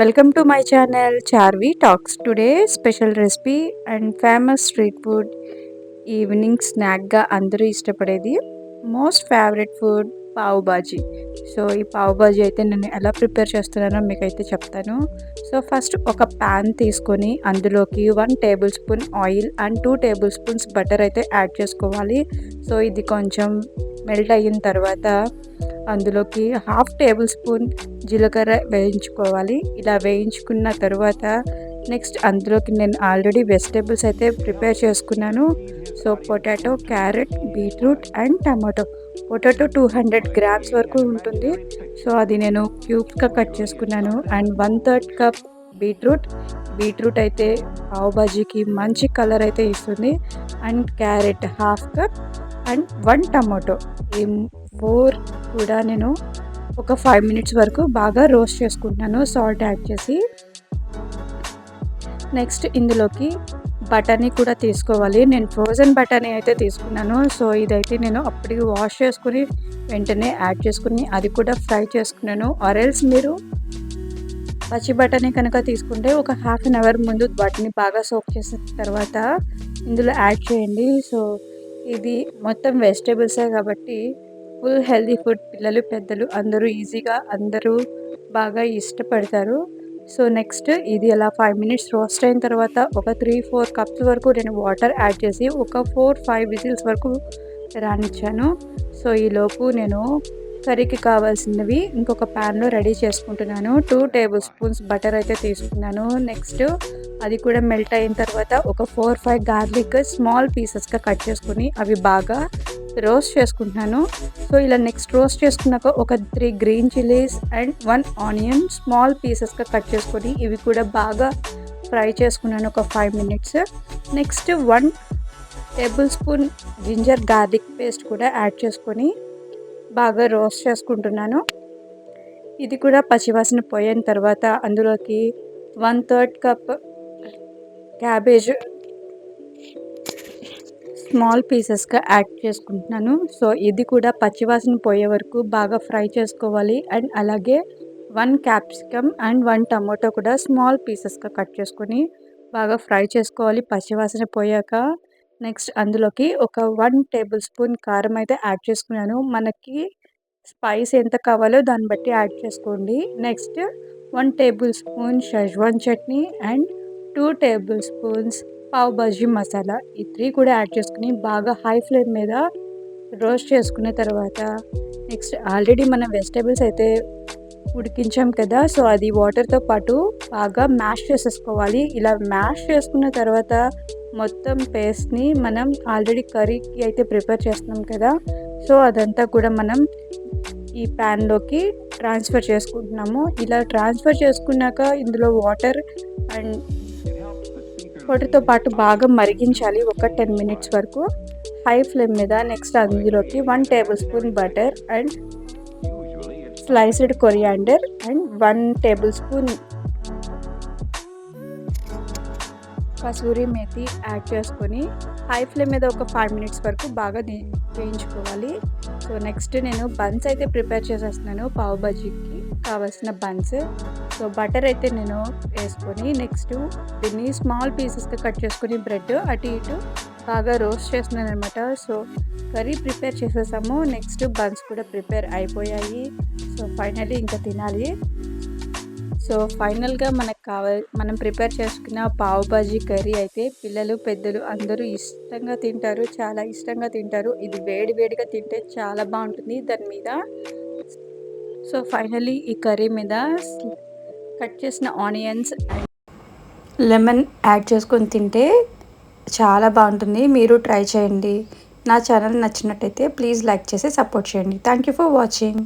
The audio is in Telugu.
Welcome to my channel Charvi Talks. Today special recipe and famous street food evening స్నాక్గా అందరూ ఇష్టపడేది most favourite food pav bhaji. So ఈ పావ్ బాజీ అయితే నేను ఎలా ప్రిపేర్ చేస్తున్నానో మీకైతే చెప్తాను. సో ఫస్ట్ ఒక ప్యాన్ తీసుకొని అందులోకి 1 table spoon oil and 2 table spoons butter అయితే యాడ్ చేసుకోవాలి. సో ఇది కొంచెం మెల్ట్ అయిన తర్వాత అందులోకి హాఫ్ టేబుల్ స్పూన్ జీలకర్ర వేయించుకోవాలి. ఇలా వేయించుకున్న తర్వాత నెక్స్ట్ అందులోకి నేను ఆల్రెడీ వెజిటేబుల్స్ అయితే ప్రిపేర్ చేసుకున్నాను. So potato, carrot, beetroot and tomato. Potato 200 grams వరకు ఉంటుంది. సో అది నేను క్యూబ్స్గా కట్ చేసుకున్నాను. అండ్ 1/3 కప్ బీట్రూట్ అయితే పావ్ బాజీకి మంచి కలర్ అయితే ఇస్తుంది. And carrot half cup and 1 tomato. ఈ 4 కూడా నేను ఒక 5 మినిట్స్ వరకు బాగా రోస్ట్ చేసుకుంటున్నాను సాల్ట్ యాడ్ చేసి. నెక్స్ట్ ఇందులోకి బటానీ కూడా తీసుకోవాలి. నేను ఫ్రోజన్ బటానీ అయితే తీసుకున్నాను. సో ఇదైతే నేను అప్పటికి వాష్ చేసుకుని వెంటనే యాడ్ చేసుకుని అది కూడా ఫ్రై చేసుకున్నాను. ఆరెల్స్ మీరు పచ్చి బటానీ కనుక తీసుకుంటే ఒక హాఫ్ అన్ అవర్ ముందు వాటిని బాగా సోక్ చేసిన తర్వాత ఇందులో యాడ్ చేయండి. సో ఇది మొత్తం వెజిటేబుల్సే కాబట్టి ఫుల్ హెల్తీ ఫుడ్. పిల్లలు పెద్దలు అందరూ ఈజీగా అందరూ బాగా ఇష్టపడతారు. సో నెక్స్ట్ ఇది అలా 5 మినిట్స్ రోస్ట్ అయిన తర్వాత ఒక 3-4 కప్స్ వరకు నేను వాటర్ యాడ్ చేసి ఒక 4-5 విజిల్స్ వరకు రానిచ్చాను. సో ఈలోపు నేను కర్రీకి కావాల్సినవి ఇంకొక ప్యాన్లో రెడీ చేసుకుంటున్నాను. 2 టేబుల్ స్పూన్స్ బటర్ అయితే తీసుకున్నాను. నెక్స్ట్ అది కూడా మెల్ట్ అయిన తర్వాత ఒక 4-5 గార్లిక్ స్మాల్ పీసెస్గా కట్ చేసుకుని అవి బాగా రోస్ట్ చేసుకుంటున్నాను. సో ఇలా నెక్స్ట్ రోస్ట్ చేసుకున్నాక ఒక 3 green chillies and 1 onion small పీసెస్గా కట్ చేసుకొని ఇవి కూడా బాగా ఫ్రై చేసుకున్నాను ఒక 5 minutes. Next 1 tablespoon ginger garlic paste కూడా యాడ్ చేసుకొని బాగా రోస్ట్ చేసుకుంటున్నాను. ఇది కూడా పచ్చివాసన పోయిన తర్వాత అందులోకి 1/3 కప్ క్యాబేజ్ స్మాల్ పీసెస్గా యాడ్ చేసుకుంటున్నాను. సో ఇది కూడా పచ్చివాసన పోయే వరకు బాగా ఫ్రై చేసుకోవాలి. అండ్ అలాగే 1 క్యాప్సికమ్ అండ్ 1 టమాటో కూడా స్మాల్ పీసెస్గా కట్ చేసుకొని బాగా ఫ్రై చేసుకోవాలి పచ్చివాసన పోయాక. నెక్స్ట్ అందులోకి ఒక 1 టేబుల్ స్పూన్ కారం అయితే యాడ్ చేసుకున్నాను. మనకి స్పైస్ ఎంత కావాలో దాన్ని బట్టి యాడ్ చేసుకోండి. Next 1 tablespoon Schezwan chutney and 2 tablespoons pav bhaji masala. ఈ 3 కూడా యాడ్ చేసుకుని బాగా హై ఫ్లేమ్ మీద రోస్ట్ చేసుకున్న తర్వాత నెక్స్ట్ ఆల్రెడీ మనం వెజిటేబుల్స్ అయితే ఉడికించాం కదా. సో అది వాటర్తో పాటు బాగా మ్యాష్ చేసేసుకోవాలి. ఇలా మ్యాష్ చేసుకున్న తర్వాత మొత్తం పేస్ట్ని మనం ఆల్రెడీ కర్రీకి అయితే ప్రిపేర్ చేస్తున్నాం కదా. సో అదంతా కూడా మనం ఈ ప్యాన్లోకి ట్రాన్స్ఫర్ చేసుకుంటున్నాము. ఇలా ట్రాన్స్ఫర్ చేసుకున్నాక ఇందులో వాటర్తో పాటు బాగా మరిగించాలి ఒక 10 మినిట్స్ వరకు హై ఫ్లేమ్ మీద. నెక్స్ట్ అందులోకి 1 table spoon butter and sliced coriander and 1 table spoon kasuri methi add చేసుకొని హై ఫ్లేమ్ మీద ఒక 5 మినిట్స్ వరకు బాగా వేయించుకోవాలి. సో నెక్స్ట్ నేను బన్స్ అయితే ప్రిపేర్ చేసేస్తున్నాను పావ్ బాజీకి కావాల్సిన బన్స్. సో బటర్ అయితే నేను వేసుకొని నెక్స్ట్ దీన్ని స్మాల్ పీసెస్గా కట్ చేసుకొని బ్రెడ్ అటు ఇటు బాగా రోస్ట్ చేస్తున్నాను అనమాట. సో కర్రీ ప్రిపేర్ చేసేసాము. నెక్స్ట్ బన్స్ కూడా ప్రిపేర్ అయిపోయాయి. సో ఫైనల్లీ ఇంకా తినాలి. సో ఫైనల్గా మనం ప్రిపేర్ చేసుకున్న పావ్ బాజీ కర్రీ అయితే పిల్లలు పెద్దలు అందరూ ఇష్టంగా తింటారు, చాలా ఇష్టంగా తింటారు. ఇది వేడిగా తింటే చాలా బాగుంటుంది దాని మీద. సో ఫైనల్లీ ఈ కర్రీ మీద కట్ చేసిన ఆనియన్స్ అండ్ లెమన్ యాడ్ చేసుకొని తింటే చాలా బాగుంటుంది. మీరు ట్రై చేయండి. నా ఛానల్ నచ్చినట్టయితే ప్లీజ్ లైక్ చేసి సపోర్ట్ చేయండి. Thank you for watching.